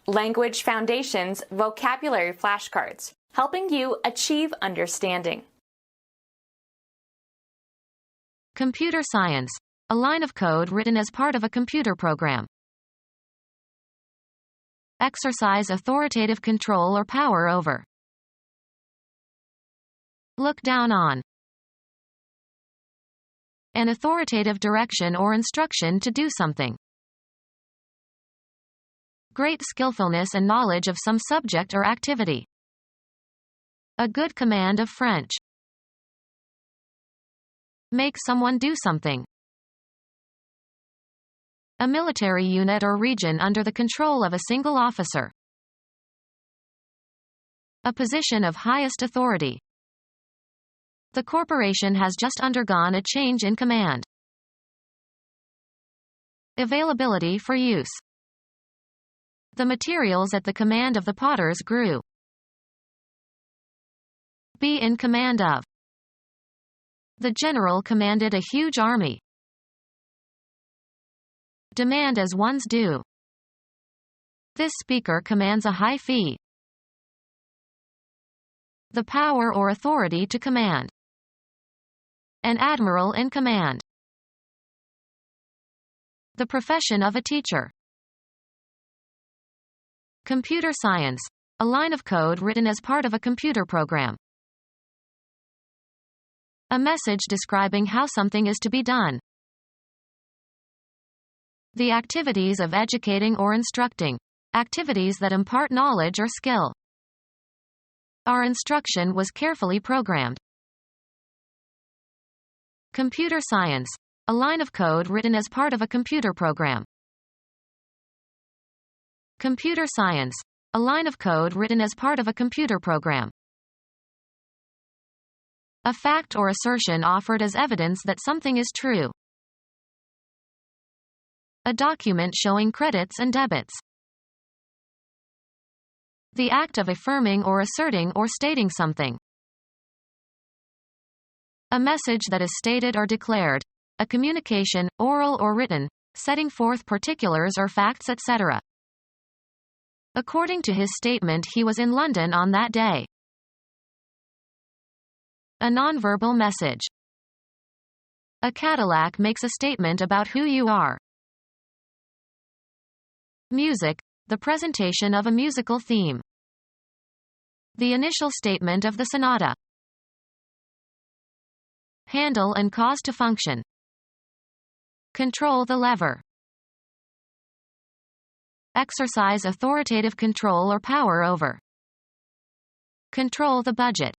Language Foundations Vocabulary Flashcards, helping you achieve understanding. Computer science, a line of code written as part of a computer program. Exercise authoritative control or power over. Look down on. An authoritative direction or instruction to do something. Great skillfulness and knowledge of some subject or activity. A good command of French. Make someone do something. A military unit or region under the control of a single officer. A position of highest authority. The corporation has just undergone a change in command. Availability for use. The materials at the command of the potters grew. Be in command of. The general commanded a huge army. Demand as one's due. This speaker commands a high fee. The power or authority to command. An admiral in command. The profession of a teacher. Computer science, a line of code written as part of a computer program. A message describing how something is to be done. The activities of educating or instructing, activities that impart knowledge or skill. Our instruction was carefully programmed. Computer science, a line of code written as part of a computer program. Computer science, a line of code written as part of a computer program. A fact or assertion offered as evidence that something is true. A document showing credits and debits. The act of affirming or asserting or stating something. A message that is stated or declared. A communication, oral or written, setting forth particulars or facts, etc. According to his statement, he was in London on that day. A nonverbal message. A Cadillac makes a statement about who you are. Music, the presentation of a musical theme. The initial statement of the sonata. Handle and cause to function. Control the lever. Exercise authoritative control or power over. Control the budget.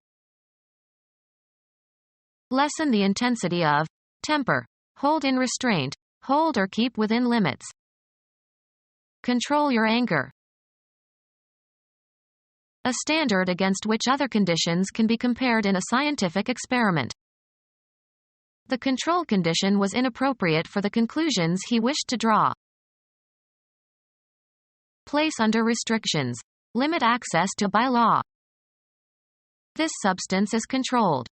Lessen the intensity of. Temper. Hold in restraint. Hold or keep within limits. Control your anger. A standard against which other conditions can be compared in a scientific experiment. The control condition was inappropriate for the conclusions he wished to draw. Place under restrictions. Limit access to by law. This substance is controlled.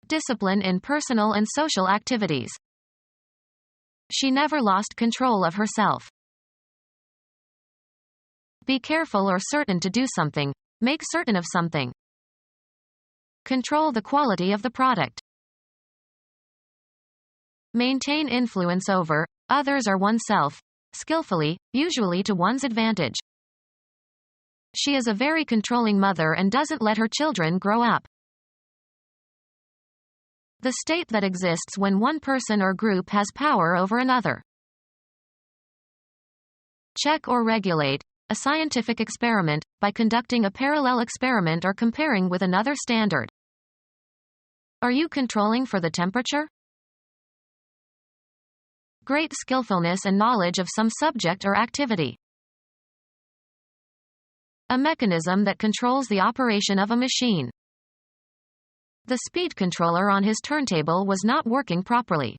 Discipline in personal and social activities. She never lost control of herself. Be careful or certain to do something. Make certain of something. Control the quality of the product. Maintain influence over others or oneself, skillfully, usually to one's advantage. She is a very controlling mother and doesn't let her children grow up. The state that exists when one person or group has power over another. Check or regulate a scientific experiment by conducting a parallel experiment or comparing with another standard. Are you controlling for the temperature? Great skillfulness and knowledge of some subject or activity. A mechanism that controls the operation of a machine. The speed controller on his turntable was not working properly.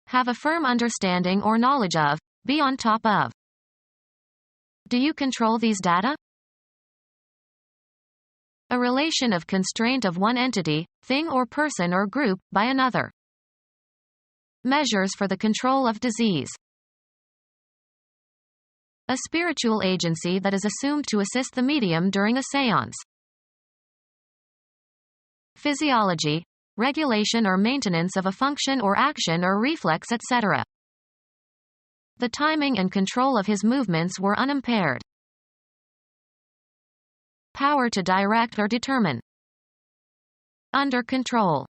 Have a firm understanding or knowledge of. Be on top of. Do you control these data? A relation of constraint of one entity, thing or person or group, by another. Measures for the control of disease. A spiritual agency that is assumed to assist the medium during a séance. Physiology, regulation or maintenance of a function or action or reflex, etc. The timing and control of his movements were unimpaired. Power to direct or determine. Under control.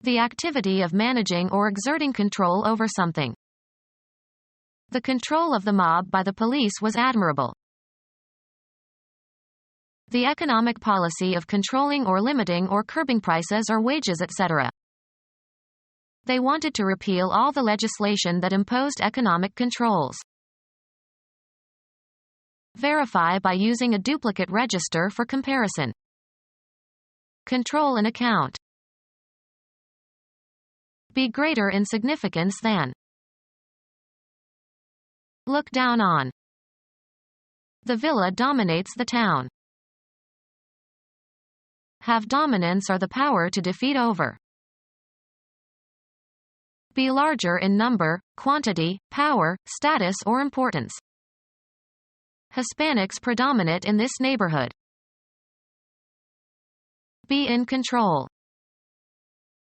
The activity of managing or exerting control over something. The control of the mob by the police was admirable. The economic policy of controlling or limiting or curbing prices or wages, etc. They wanted to repeal all the legislation that imposed economic controls. Verify by using a duplicate register for comparison. Control an account. Be greater in significance than. Look down on. The villa dominates the town. Have dominance or the power to defeat over. Be larger in number, quantity, power, status or importance. Hispanics predominate in this neighborhood. Be in control.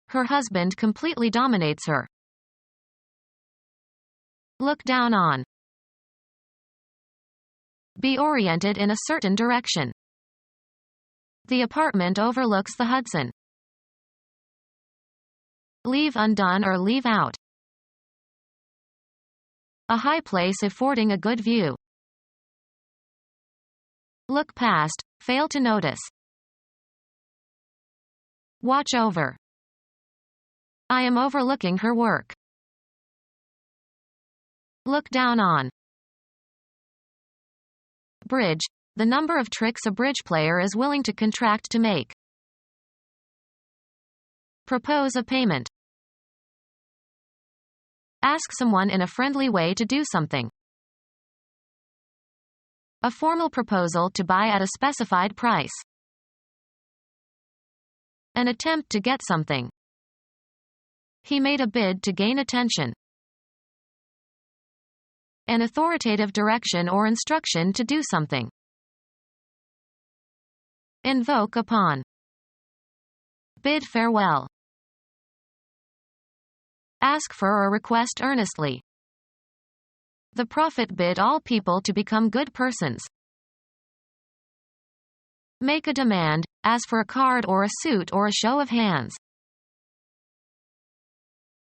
Her husband completely dominates her. Look down on. Be oriented in a certain direction. The apartment overlooks the Hudson. Leave undone or leave out. A high place affording a good view. Look past, fail to notice. Watch over. I am overlooking her work. Look down on. Bridge, the number of tricks a bridge player is willing to contract to make. Propose a payment. Ask someone in a friendly way to do something. A formal proposal to buy at a specified price. An attempt to get something. He made a bid to gain attention. An authoritative direction or instruction to do something. Invoke upon. Bid farewell. Ask for or request earnestly. The prophet bid all people to become good persons. Make a demand, as for a card or a suit or a show of hands.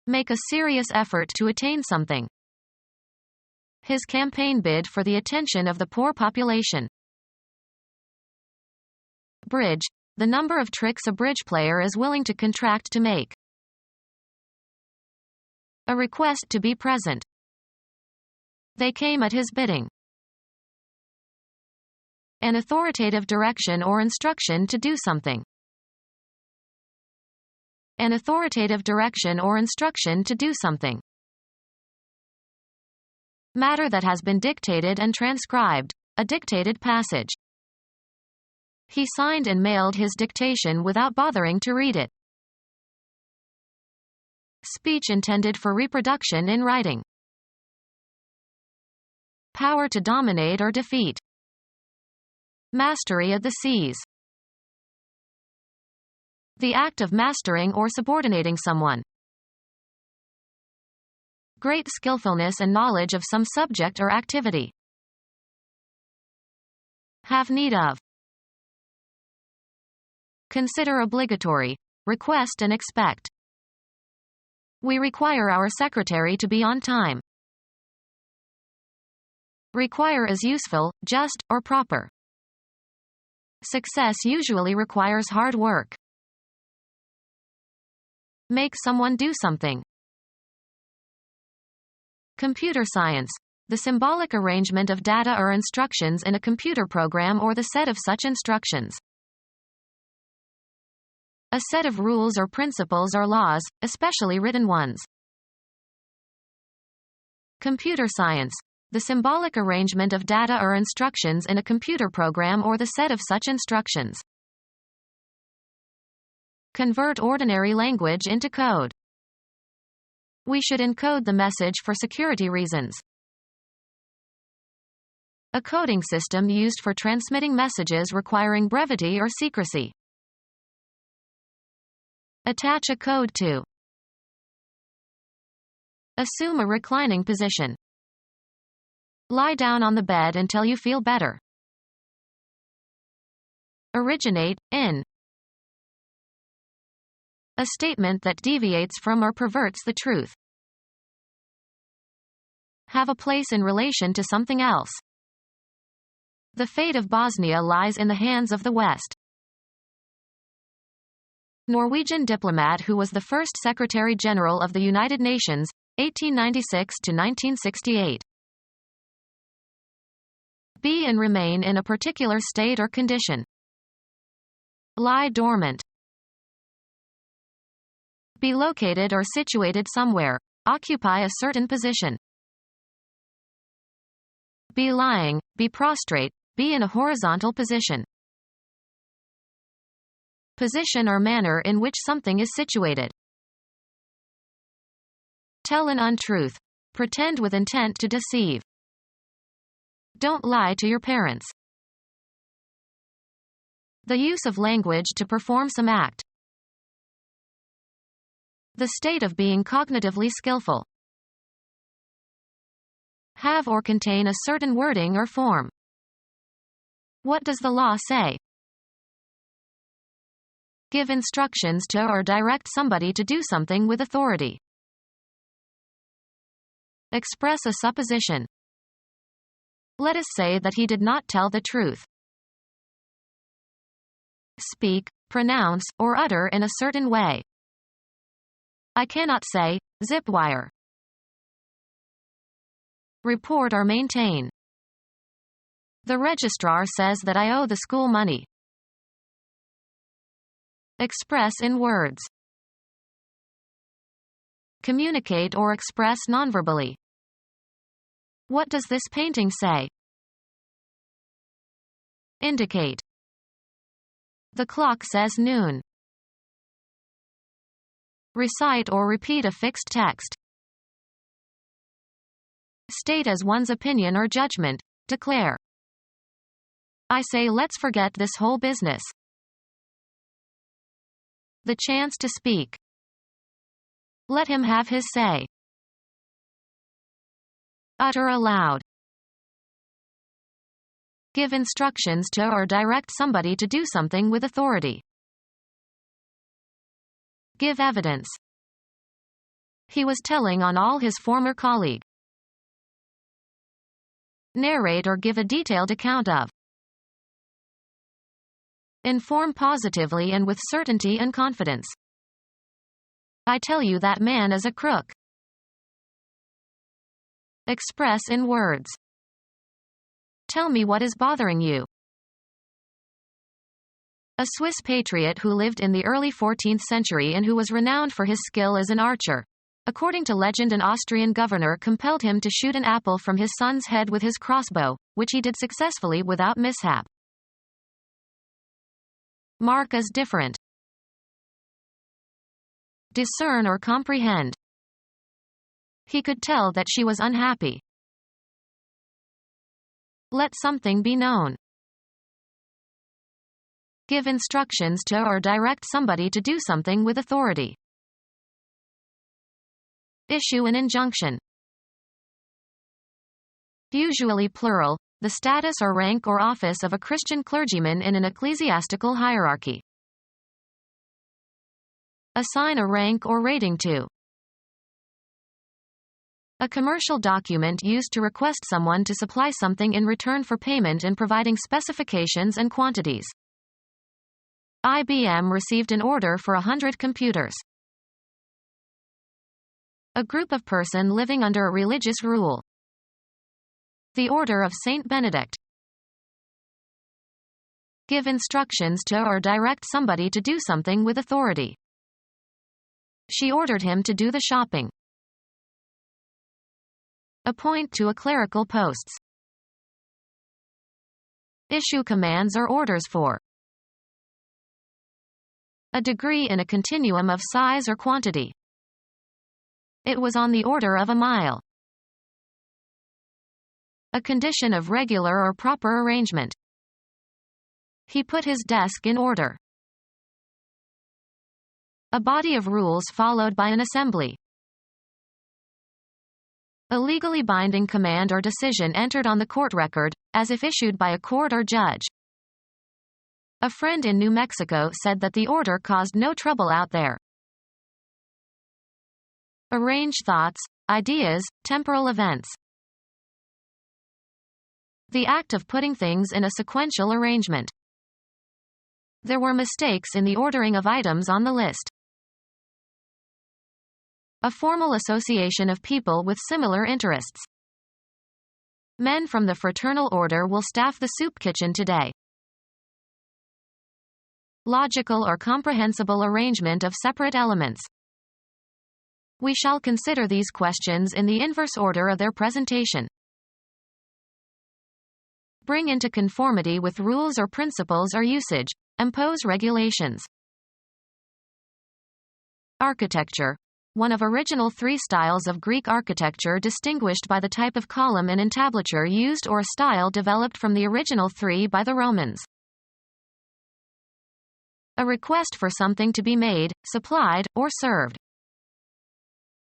Make a serious effort to attain something. His campaign bid for the attention of the poor population. Bridge, the number of tricks a bridge player is willing to contract to make. A request to be present. They came at his bidding. An authoritative direction or instruction to do something. An authoritative direction or instruction to do something. Matter that has been dictated and transcribed, a dictated passage. He signed and mailed his dictation without bothering to read it. Speech intended for reproduction in writing. Power to dominate or defeat. Mastery of the seas. The act of mastering or subordinating someone. Great skillfulness and knowledge of some subject or activity. Have need of. Consider obligatory. Request and expect. We require our secretary to be on time. Require is useful, just, or proper. Success usually requires hard work. Make someone do something. Computer science. The symbolic arrangement of data or instructions in a computer program or the set of such instructions. A set of rules or principles or laws, especially written ones. Computer science. The symbolic arrangement of data or instructions in a computer program or the set of such instructions. Convert ordinary language into code. We should encode the message for security reasons. A coding system used for transmitting messages requiring brevity or secrecy. Attach a code to. Assume a reclining position. Lie down on the bed until you feel better. Originate, in. A statement that deviates from or perverts the truth. Have a place in relation to something else. The fate of Bosnia lies in the hands of the West. Norwegian diplomat who was the first Secretary General of the United Nations, 1896 to 1968. Be and remain in a particular state or condition. Lie dormant. Be located or situated somewhere. Occupy a certain position. Be lying, be prostrate, be in a horizontal position. Position or manner in which something is situated. Tell an untruth. Pretend with intent to deceive. Don't lie to your parents. The use of language to perform some act. The state of being cognitively skillful. Have or contain a certain wording or form. What does the law say? Give instructions to or direct somebody to do something with authority. Express a supposition. Let us say that he did not tell the truth. Speak, pronounce, or utter in a certain way. I cannot say, zip wire. Report or maintain. The registrar says that I owe the school money. Express in words. Communicate or express nonverbally. What does this painting say? Indicate. The clock says noon. Recite or repeat a fixed text. State as one's opinion or judgment. Declare. I say let's forget this whole business. The chance to speak. Let him have his say. Utter aloud. Give instructions to or direct somebody to do something with authority. Give evidence. He was telling on all his former colleague. Narrate or give a detailed account of. Inform positively and with certainty and confidence. I tell you that man is a crook. Express in words. Tell me what is bothering you. A Swiss patriot who lived in the early 14th century and who was renowned for his skill as an archer. According to legend, an Austrian governor compelled him to shoot an apple from his son's head with his crossbow, which he did successfully without mishap. Mark as different. Discern or comprehend. He could tell that she was unhappy. Let something be known. Give instructions to or direct somebody to do something with authority. Issue an injunction. Usually plural, the status or rank or office of a Christian clergyman in an ecclesiastical hierarchy. Assign a rank or rating to. A commercial document used to request someone to supply something in return for payment and providing specifications and quantities. IBM received an order for 100 computers. A group of person living under a religious rule. The Order of Saint Benedict. Give instructions to or direct somebody to do something with authority. She ordered him to do the shopping. Appoint to a clerical posts. Issue commands or orders for. A degree in a continuum of size or quantity. It was on the order of a mile. A condition of regular or proper arrangement. He put his desk in order. A body of rules followed by an assembly. A legally binding command or decision entered on the court record, as if issued by a court or judge. A friend in New Mexico said that the order caused no trouble out there. Arrange thoughts, ideas, temporal events. The act of putting things in a sequential arrangement. There were mistakes in the ordering of items on the list. A formal association of people with similar interests. Men from the fraternal order will staff the soup kitchen today. Logical or comprehensible arrangement of separate elements. We shall consider these questions in the inverse order of their presentation. Bring into conformity with rules or principles or usage. Impose regulations. Architecture. One of original three styles of Greek architecture distinguished by the type of column and entablature used or a style developed from the original three by the Romans. A request for something to be made, supplied, or served.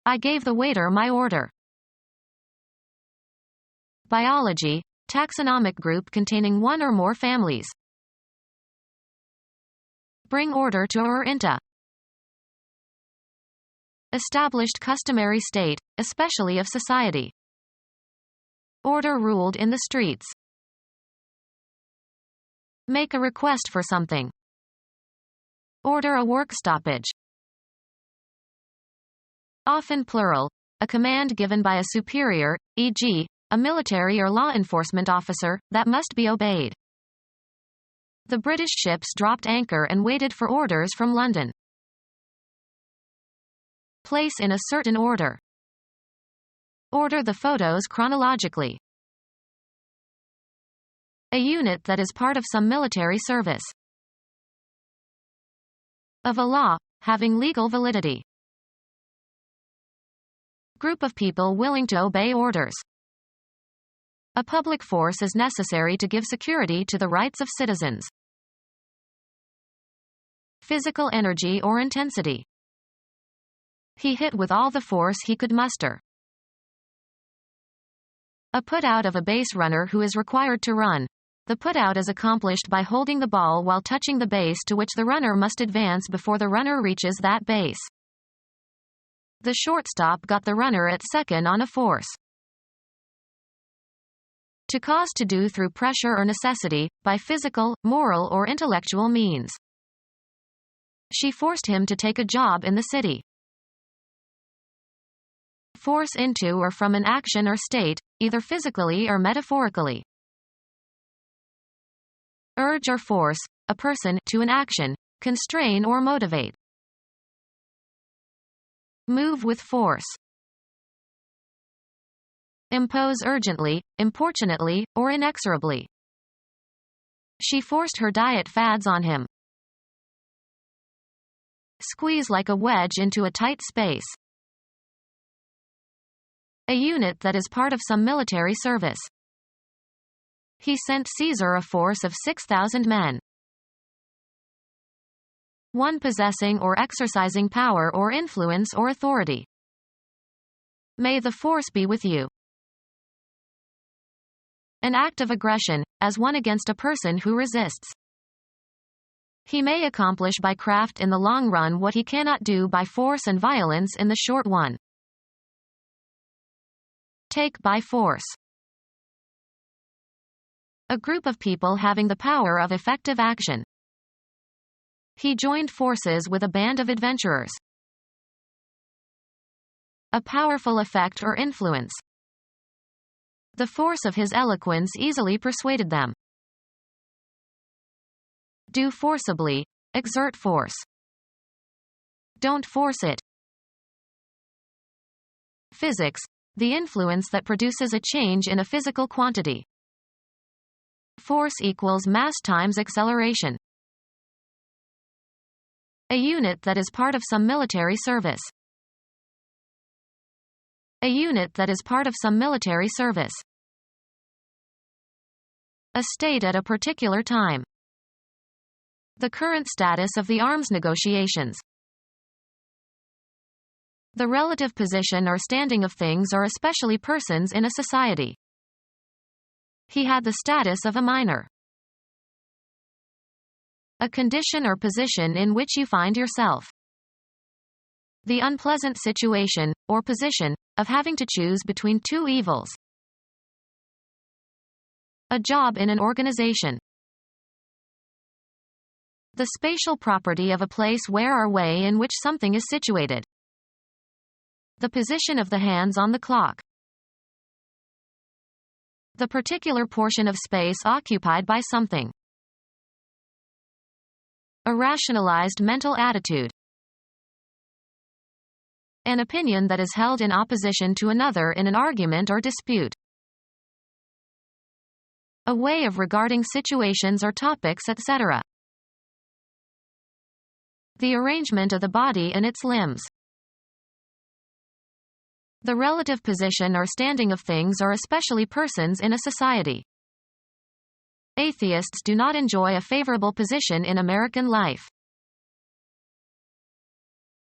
I gave the waiter my order. Biology. Taxonomic group containing one or more families. Bring order to or into. Established customary state, especially of society. Order ruled in the streets. Make a request for something. Order a work stoppage. Often plural, a command given by a superior, e.g., a military or law enforcement officer, that must be obeyed. The British ships dropped anchor and waited for orders from London. Place in a certain order. Order the photos chronologically. A unit that is part of some military service. Of a law, having legal validity. Group of people willing to obey orders. A public force is necessary to give security to the rights of citizens. Physical energy or intensity. He hit with all the force he could muster. A put-out of a base runner who is required to run. The put-out is accomplished by holding the ball while touching the base to which the runner must advance before the runner reaches that base. The shortstop got the runner at second on a force. To cause to do through pressure or necessity, by physical, moral or intellectual means. She forced him to take a job in the city. Force into or from an action or state, either physically or metaphorically. Urge or force, a person, to an action, constrain or motivate. Move with force. Impose urgently, importunately, or inexorably. She forced her diet fads on him. Squeeze like a wedge into a tight space. A unit that is part of some military service. He sent Caesar a force of 6,000 men. One possessing or exercising power or influence or authority. May the force be with you. An act of aggression, as one against a person who resists. He may accomplish by craft in the long run what he cannot do by force and violence in the short one. Take by force. A group of people having the power of effective action. He joined forces with a band of adventurers. A powerful effect or influence. The force of his eloquence easily persuaded them. Do forcibly, exert force. Don't force it. Physics, the influence that produces a change in a physical quantity. Force equals mass times acceleration. A unit that is part of some military service. A unit that is part of some military service. A state at a particular time. The current status of the arms negotiations. The relative position or standing of things or especially persons in a society. He had the status of a minor. A condition or position in which you find yourself. The unpleasant situation, or position, of having to choose between two evils. A job in an organization. The spatial property of a place where or way in which something is situated. The position of the hands on the clock. The particular portion of space occupied by something. A rationalized mental attitude. An opinion that is held in opposition to another in an argument or dispute. A way of regarding situations or topics, etc. The arrangement of the body and its limbs. The relative position or standing of things or especially persons in a society. Atheists do not enjoy a favorable position in American life.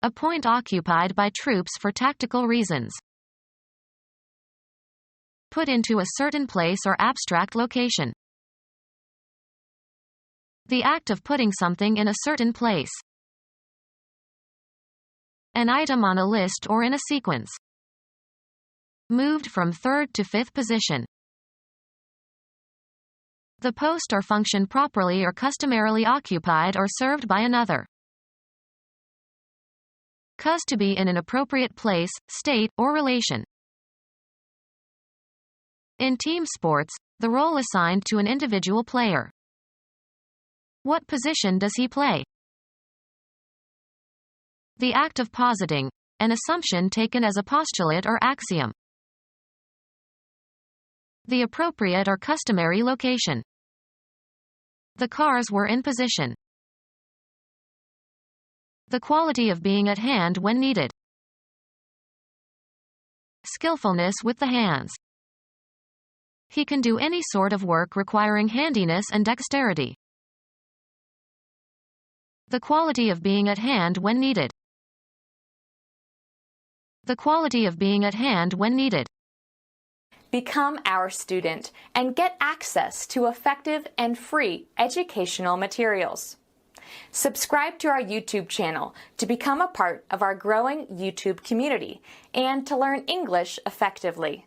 A point occupied by troops for tactical reasons. Put into a certain place or abstract location. The act of putting something in a certain place. An item on a list or in a sequence. Moved from third to fifth position. The post or function properly or customarily occupied or served by another. Cause to be in an appropriate place, state, or relation. In team sports, the role assigned to an individual player. What position does he play? The act of positing, an assumption taken as a postulate or axiom. The appropriate or customary location. The cars were in position. The quality of being at hand when needed. Skillfulness with the hands. He can do any sort of work requiring handiness and dexterity. The quality of being at hand when needed. The quality of being at hand when needed. Become our student and get access to effective and free educational materials. Subscribe to our YouTube channel to become a part of our growing YouTube community and to learn English effectively.